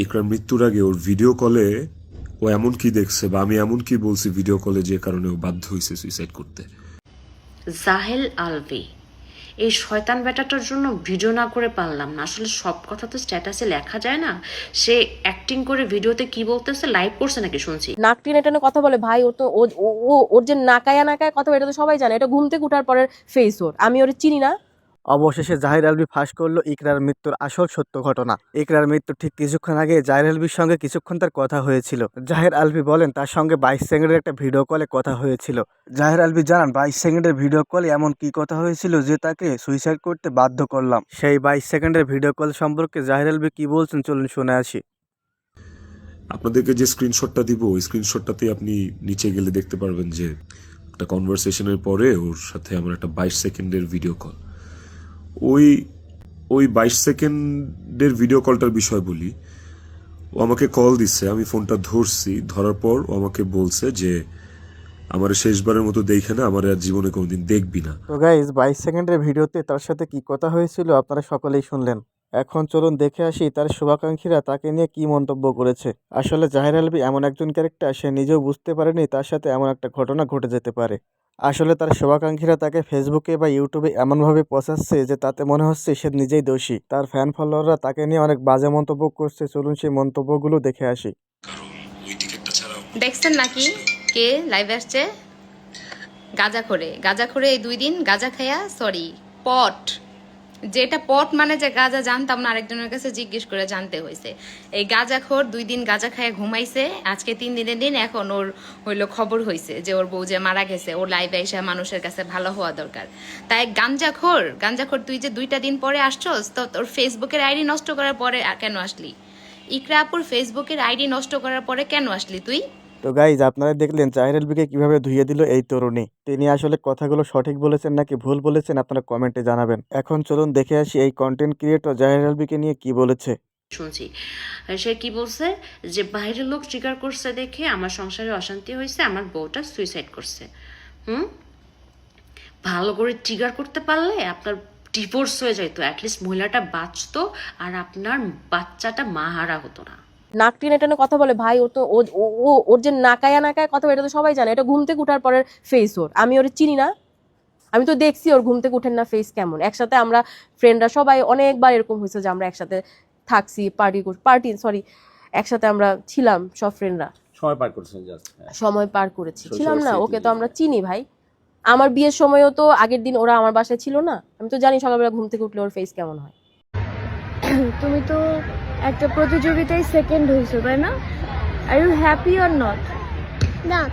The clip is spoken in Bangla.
ইকরার মৃত্যুর আগে ওর ভিডিও কলে ও এমন কি দেখছে বা আমি এমন কি বলছি ভিডিও কলে যে কারণে ও বাধ্য হয়েছে সুইসাইড করতে। জাহেল আলভি, এই শয়তান বেটাটার জন্য ভিডিও না করে পারলাম না। আসলে সব কথা তো স্ট্যাটাসে লেখা যায় না। সে অ্যাক্টিং করে ভিডিওতে কি বলতেছে, লাইভ করছে নাকি শুনছি। নাক টেনে টেনে কথা বলে ভাই। ও তো ওর যে নাকায়া নাকায়া কথা বলে এটা তো সবাই জানে। এটা ঘুম থেকে উঠার পরের ফেস ওর। আমি ওর চিনি না। অবশেষে জাহির আলভী ফাঁস করলো ইকরার মৃত্যুর আসল সত্য ঘটনা। ইকরার মৃত্যুর ঠিক কিছুক্ষণ আগে জাহির আলভীর সঙ্গে কিছুক্ষণ তার কথা হয়েছিল। জাহির আলভী বলেন তার সঙ্গে 22 সেকেন্ডের একটা ভিডিও কলে কথা হয়েছিল। জাহির আলভী জানান 22 সেকেন্ডের ভিডিও কলে এমন কি কথা হয়েছিল যে তাকে সুইসাইড করতে বাধ্য করলাম। সেই 22 সেকেন্ডের ভিডিও কল সম্পর্কে জাহির আলভী কি বলছেন চলুন শুনে আসি। আপনাদেরকে যে স্ক্রিনশটটা দিব ওই স্ক্রিনশটটাতে আপনি নিচে গেলে দেখতে পারবেন যে একটা কনভারসেশনের পরে ওর সাথে আমার একটা 22 সেকেন্ডের ভিডিও কল। ওই 22 সেকেন্ডের ভিডিও কলটার বিষয় বলি। ও আমাকে কল দিচ্ছে, আমি ফোনটা ধরছি, ধরার পর ও আমাকে বলছে যে আমার শেষবারের মতো দেখে না, আমার আর জীবনে কোনোদিন দেখবি না। তো গাইজ 22 সেকেন্ডের ভিডিওতে তার সাথে কি কথা হয়েছিল আপনারা সকলেই শুনলেন। এখন চলুন দেখে আসি তার শুভাকাঙ্ক্ষীরা তাকে নিয়ে কি মন্তব্য করেছে। আসলে জাহির আলভী এমন একজন ক্যারেক্টার, সে নিজেও বুঝতে পারেনি তার সাথে এমন একটা ঘটনা ঘটে যেতে পারে। আসলে তার শুভাকাঙ্ক্ষীরা তাকে ফেসবুকে বা ইউটিউবে এমনভাবে পচাচ্ছে যে তাতে মনে হচ্ছে সে নিজেই দোষী। তার ফ্যান ফলোয়াররা তাকে নিয়ে অনেক বাজে মন্তব্য করছে। চলুন সেই মন্তব্যগুলো দেখে আসি। দেখছেন নাকি কে লাইভে আসছে? গাঁজা খোরে এই 2 দিন গাঁজা খায়া, সরি পট, যেটা পট মানে যে গাঁজা জানতাম না, আরেকজনের কাছে জিজ্ঞেস করে জানতে হয়েছে। এই গাঁজাখোর 2 দিন গাঁজা খায়া ঘুমাইছে, আজকে 3 দিনের দিন। এখন ওর হইলো খবর হয়েছে যে ওর বউ যে মারা গেছে। ওর লাইভে এসে মানুষের কাছে ভালো হওয়া দরকার। তাই গাঞ্জাখোর তুই যে 2টা দিন পরে আসছস, তো তোর ফেসবুকের আইডি নষ্ট করার পরে কেন আসলি? ইকরা আপুর ফেসবুকের আইডি নষ্ট করার পরে কেন আসলি তুই? তো গাইজ আপনারা দেখলেন জাহির আলভীকে কিভাবে ধুইয়ে দিল এই তরুণী। তিনি আসলে কথাগুলো সঠিক বলেছেন নাকি ভুল বলেছেন আপনারা কমেন্টে জানাবেন। এখন চলুন দেখে আসি এই কন্টেন্ট ক্রিয়েটর জাহির আলভীকে নিয়ে কি বলেছে। শুনছি সে কি বলছে, যে বাইরের লোক ট্রিগার করছে দেখে আমার সংসারে অশান্তি হয়েছে, আমার বউটা সুইসাইড করছে। ভালো করে ট্রিগার করতে পারলে আপনার ডিভোর্স হয়ে যেত, অ্যাটলিস্ট মহিলাটা বাঁচতো আর আপনার বাচ্চাটা মাহারা হতো না। নাক টেনে টেনে কথা বলে ভাই। ও তো ওর যে নাকায়া নাকায়া কথা বলে এটা তো সবাই জানে। এটা ঘুম থেকে উঠার পরের ফেস ওর। আমি ওর চিনি না। আমি তো দেখছি ওর ঘুম থেকে উঠেন না ফেস কেমন। একসাথে আমরা ফ্রেন্ডরা সবাই অনেকবার এরকম হয়েছে যে আমরা একসাথে থাকছি, একসাথে আমরা ছিলাম সব ফ্রেন্ডরা, সময় পার করেছি, ছিলাম না। ওকে তো আমরা চিনি ভাই। আমার বিয়ের সময়ও তো আগের দিন ওরা আমার বাসায় ছিল না। আমি তো জানি সকালবেলা ঘুম থেকে উঠলে ওর ফেস কেমন হয়। তুমি তো একটা প্রতিযোগিতায় সেকেন্ড হয়েছো, তাই না? Are you happy or not? Not.